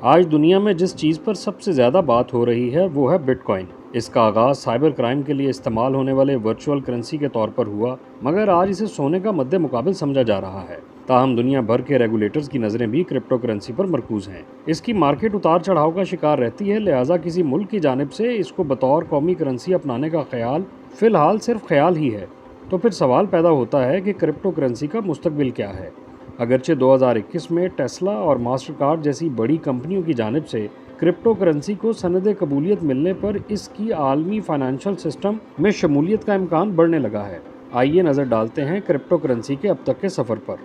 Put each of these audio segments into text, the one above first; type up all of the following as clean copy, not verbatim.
آج دنیا میں جس چیز پر سب سے زیادہ بات ہو رہی ہے وہ ہے بٹ کوائن۔ اس کا آغاز سائبر کرائم کے لیے استعمال ہونے والے ورچوئل کرنسی کے طور پر ہوا، مگر آج اسے سونے کا مد مقابل سمجھا جا رہا ہے۔ تاہم دنیا بھر کے ریگولیٹرز کی نظریں بھی کرپٹو کرنسی پر مرکوز ہیں۔ اس کی مارکیٹ اتار چڑھاؤ کا شکار رہتی ہے، لہٰذا کسی ملک کی جانب سے اس کو بطور قومی کرنسی اپنانے کا خیال فی الحال صرف خیال ہی ہے۔ تو پھر سوال پیدا ہوتا ہے کہ کرپٹو کرنسی کا مستقبل کیا ہے؟ اگرچہ 2021 میں ٹیسلا اور ماسٹر کارڈ جیسی بڑی کمپنیوں کی جانب سے کرپٹو کرنسی کو سند قبولیت ملنے پر اس کی عالمی فائنانشل سسٹم میں شمولیت کا امکان بڑھنے لگا ہے۔ آئیے نظر ڈالتے ہیں کرپٹو کرنسی کے اب تک کے سفر پر۔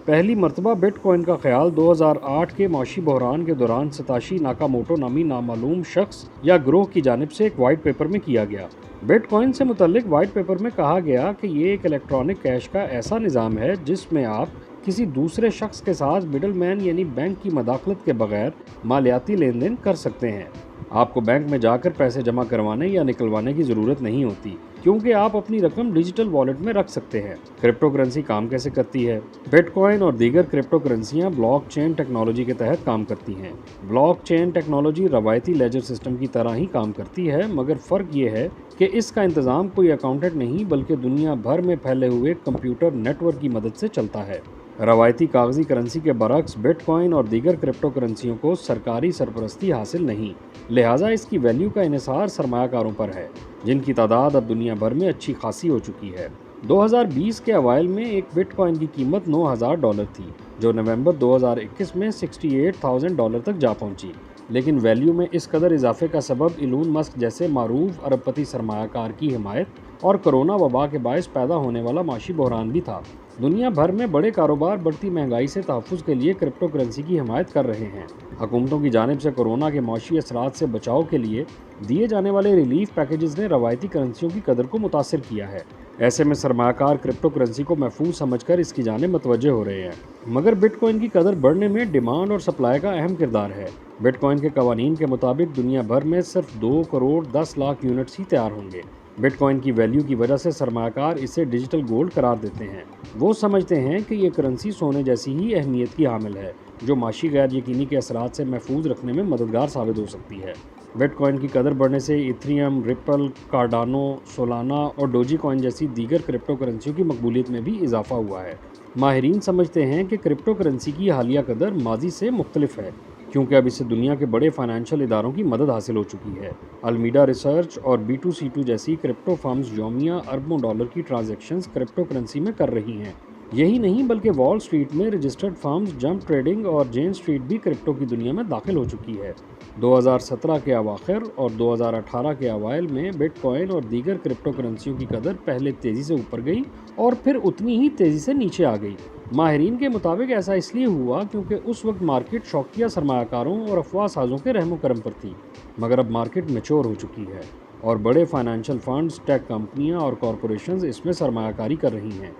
پہلی مرتبہ بٹ کوائن کا خیال 2008 کے معاشی بحران کے دوران ستاشی ناکاموٹو نامی نامعلوم شخص یا گروہ کی جانب سے ایک وائٹ پیپر میں کیا گیا۔ بٹ کوائن سے متعلق وائٹ پیپر میں کہا گیا کہ یہ ایک الیکٹرانک کیش کا ایسا نظام ہے جس میں آپ کسی دوسرے شخص کے ساتھ مڈل مین یعنی بینک کی مداخلت کے بغیر مالیاتی لین دین کر سکتے ہیں۔ آپ کو بینک میں جا کر پیسے جمع کروانے یا نکلوانے کی ضرورت نہیں ہوتی، کیونکہ آپ اپنی رقم ڈیجیٹل والیٹ میں رکھ سکتے ہیں۔ کرپٹو کرنسی کام کیسے کرتی ہے؟ بٹ کوائن اور دیگر کرپٹو کرنسیاں بلاک چین ٹیکنالوجی کے تحت کام کرتی ہیں۔ بلاک چین ٹیکنالوجی روایتی لیجر سسٹم کی طرح ہی کام کرتی ہے، مگر فرق یہ ہے کہ اس کا انتظام کوئی اکاؤنٹنٹ نہیں بلکہ دنیا بھر میں پھیلے ہوئے کمپیوٹر نیٹ ورک کی مدد سے چلتا ہے۔ روایتی کاغذی کرنسی کے برعکس بٹ کوائن اور دیگر کرپٹو کرنسیوں کو سرکاری سرپرستی حاصل نہیں، لہٰذا اس کی ویلیو کا انحصار سرمایہ کاروں پر ہے، جن کی تعداد اب دنیا بھر میں اچھی خاصی ہو چکی ہے۔ 2020 کے اوائل میں ایک بٹ کوائن کی قیمت $9,000 تھی، جو نومبر 2021 میں $68,000 تک جا پہنچی۔ لیکن ویلیو میں اس قدر اضافے کا سبب ایلون مسک جیسے معروف ارب پتی سرمایہ کار کی حمایت اور کرونا وبا کے باعث پیدا ہونے والا معاشی بحران بھی تھا۔ دنیا بھر میں بڑے کاروبار بڑھتی مہنگائی سے تحفظ کے لیے کرپٹو کرنسی کی حمایت کر رہے ہیں۔ حکومتوں کی جانب سے کورونا کے معاشی اثرات سے بچاؤ کے لیے دیے جانے والے ریلیف پیکیجز نے روایتی کرنسیوں کی قدر کو متاثر کیا ہے۔ ایسے میں سرمایہ کار کرپٹو کرنسی کو محفوظ سمجھ کر اس کی جانب متوجہ ہو رہے ہیں، مگر بٹ کوائن کی قدر بڑھنے میں ڈیمانڈ اور سپلائی کا اہم کردار ہے۔ بٹ کوائن کے قوانین کے مطابق دنیا بھر میں صرف 2,10,00,000 یونٹس ہی تیار ہوں گے۔ بٹ کوائن کی ویلیو کی وجہ سے سرمایہ کار اسے ڈیجیٹل گولڈ قرار دیتے ہیں۔ وہ سمجھتے ہیں کہ یہ کرنسی سونے جیسی ہی اہمیت کی حامل ہے، جو معاشی غیر یقینی کے اثرات سے محفوظ رکھنے میں مددگار ثابت ہو سکتی ہے۔ بٹ کوائن کی قدر بڑھنے سے ایتھریم، ریپل، کارڈانو، سولانا اور ڈوجی کوائن جیسی دیگر کرپٹو کرنسیوں کی مقبولیت میں بھی اضافہ ہوا ہے۔ ماہرین سمجھتے ہیں کہ کرپٹو کرنسی کی حالیہ قدر ماضی سے مختلف ہے، کیونکہ اب اسے دنیا کے بڑے فائنینشل اداروں کی مدد حاصل ہو چکی ہے۔ المیڈا ریسرچ اور B2C2 جیسی کرپٹو فرمز یومیہ اربوں ڈالر کی ٹرانزیکشنز کرپٹو کرنسی میں کر رہی ہیں۔ یہی نہیں بلکہ وال سٹریٹ میں رجسٹرڈ فرمز جمپ ٹریڈنگ اور جین سٹریٹ بھی کرپٹو کی دنیا میں داخل ہو چکی ہے۔ 2017 کے اواخر اور 2018 کے اوائل میں بٹ کوائن اور دیگر کرپٹو کرنسیوں کی قدر پہلے تیزی سے اوپر گئی اور پھر اتنی ہی تیزی سے نیچے آ گئی۔ ماہرین کے مطابق ایسا اس لیے ہوا کیونکہ اس وقت مارکیٹ شوقیہ سرمایہ کاروں اور افواہ سازوں کے رحم و کرم پر تھی، مگر اب مارکیٹ میچور ہو چکی ہے اور بڑے فائنینشل فنڈز، ٹیک کمپنیاں اور کارپوریشنز اس میں سرمایہ کاری کر رہی ہیں۔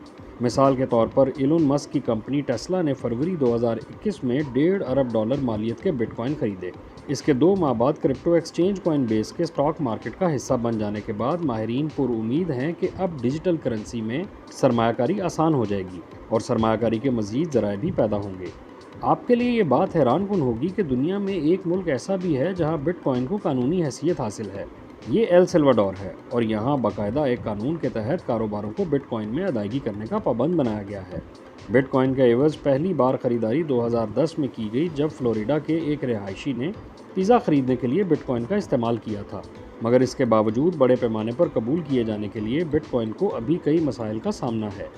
مثال کے طور پر ایلون مسک کی کمپنی ٹیسلا نے فروری 2021 میں $1.5 ارب مالیت کے بٹ کوائن خریدے۔ اس کے 2 ماہ بعد کرپٹو ایکسچینج کوائن بیس کے اسٹاک مارکیٹ کا حصہ بن جانے کے بعد ماہرین پر امید ہیں کہ اب ڈیجیٹل کرنسی میں سرمایہ کاری آسان ہو جائے گی اور سرمایہ کاری کے مزید ذرائع بھی پیدا ہوں گے۔ آپ کے لیے یہ بات حیران کن ہوگی کہ دنیا میں ایک ملک ایسا بھی ہے جہاں بٹ کوائن کو قانونی حیثیت حاصل ہے۔ یہ ایل سلواڈور ہے اور یہاں باقاعدہ ایک قانون کے تحت کاروباروں کو بٹ کوائن میں ادائیگی کرنے کا پابند بنایا گیا ہے۔ بٹ کوائن کا عوض پہلی بار خریداری 2010 میں کی گئی جب فلوریڈا کے ایک رہائشی نے پیزا خریدنے کے لیے بٹ کوائن کا استعمال کیا تھا، مگر اس کے باوجود بڑے پیمانے پر قبول کیے جانے کے لیے بٹ کوائن کو ابھی کئی مسائل کا سامنا ہے۔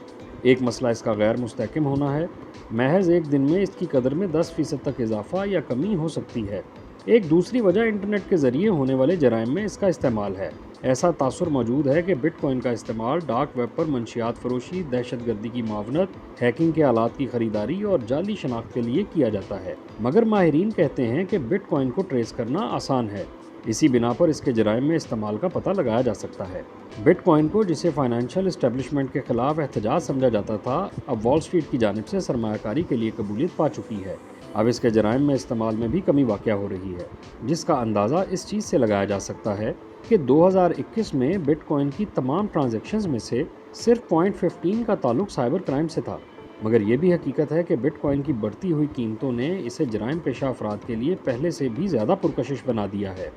ایک مسئلہ اس کا غیر مستحکم ہونا ہے۔ محض ایک دن میں اس کی قدر میں 10% تک اضافہ یا کمی ہو سکتی ہے۔ ایک دوسری وجہ انٹرنیٹ کے ذریعے ہونے والے جرائم میں اس کا استعمال ہے۔ ایسا تاثر موجود ہے کہ بٹ کوائن کا استعمال ڈارک ویب پر منشیات فروشی، دہشت گردی کی معاونت، ہیکنگ کے آلات کی خریداری اور جعلی شناخت کے لیے کیا جاتا ہے، مگر ماہرین کہتے ہیں کہ بٹ کوائن کو ٹریس کرنا آسان ہے۔ اسی بنا پر اس کے جرائم میں استعمال کا پتہ لگایا جا سکتا ہے۔ بٹ کوائن کو جسے فائنینشل اسٹیبلشمنٹ کے خلاف احتجاج سمجھا جاتا تھا، اب وال سٹریٹ کی جانب سے سرمایہ کاری کے لیے قبولیت پا چکی ہے۔ اب اس کے جرائم میں استعمال میں بھی کمی واقع ہو رہی ہے، جس کا اندازہ اس چیز سے لگایا جا سکتا ہے کہ 2021 میں بٹ کوائن کی تمام ٹرانزیکشنز میں سے صرف 0.15 کا تعلق سائبر کرائم سے تھا، مگر یہ بھی حقیقت ہے کہ بٹ کوائن کی بڑھتی ہوئی قیمتوں نے اسے جرائم پیشہ افراد کے لیے پہلے سے بھی زیادہ پرکشش بنا دیا ہے۔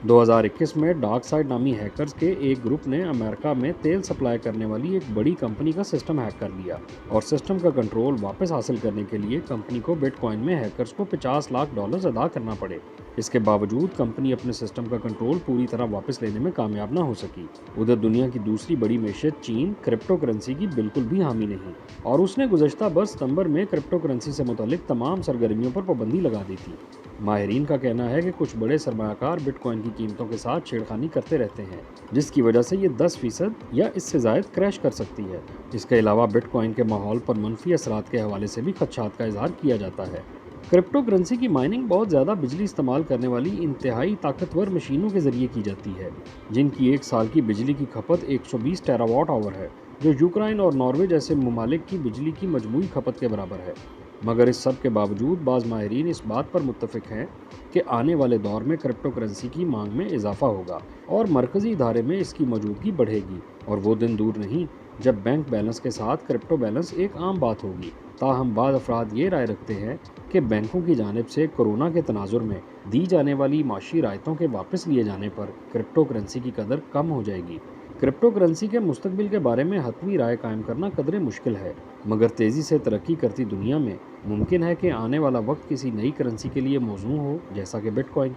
2021 میں ڈارک سائڈ نامی ہیکرز کے ایک گروپ نے امریکہ میں تیل سپلائی کرنے والی ایک بڑی کمپنی کا سسٹم ہیک کر لیا اور سسٹم کا کنٹرول واپس حاصل کرنے کے لیے کمپنی کو بٹ کوائن میں ہیکرز کو $50 لاکھ ادا کرنا پڑے۔ اس کے باوجود کمپنی اپنے سسٹم کا کنٹرول پوری طرح واپس لینے میں کامیاب نہ ہو سکی۔ ادھر دنیا کی دوسری بڑی معیشت چین کرپٹو کرنسی کی بالکل بھی حامی نہیں، اور اس نے گزشتہ برس ستمبر میں کرپٹو کرنسی سے متعلق تمام سرگرمیوں پر پابندی لگا دی تھی۔ ماہرین کا کہنا ہے کہ کچھ بڑے سرمایہ کار بٹ کوائن کی قیمتوں کے ساتھ چھیڑخانی کرتے رہتے ہیں، جس کی وجہ سے یہ 10% یا اس سے زائد کریش کر سکتی ہے۔ اس کے علاوہ بٹ کوائن کے ماحول پر منفی اثرات کے حوالے سے بھی خدشات کا اظہار کیا جاتا ہے۔ کرپٹو کرنسی کی مائننگ بہت زیادہ بجلی استعمال کرنے والی انتہائی طاقتور مشینوں کے ذریعے کی جاتی ہے، جن کی ایک سال کی بجلی کی کھپت 120 ٹیرا واٹ آور ہے، جو یوکرائن اور ناروے جیسے ممالک کی بجلی کی مجموعی کھپت کے برابر ہے۔ مگر اس سب کے باوجود بعض ماہرین اس بات پر متفق ہیں کہ آنے والے دور میں کرپٹو کرنسی کی مانگ میں اضافہ ہوگا اور مرکزی ادارے میں اس کی موجودگی بڑھے گی، اور وہ دن دور نہیں جب بینک بیلنس کے ساتھ کرپٹو بیلنس ایک عام بات ہوگی۔ تاہم بعض افراد یہ رائے رکھتے ہیں کہ بینکوں کی جانب سے کورونا کے تناظر میں دی جانے والی معاشی رعایتوں کے واپس لیے جانے پر کرپٹو کرنسی کی قدر کم ہو جائے گی۔ کرپٹو کرنسی کے مستقبل کے بارے میں حتمی رائے قائم کرنا قدرے مشکل ہے، مگر تیزی سے ترقی کرتی دنیا میں ممکن ہے کہ آنے والا وقت کسی نئی کرنسی کے لیے موزوں ہو، جیسا کہ بٹ کوائن۔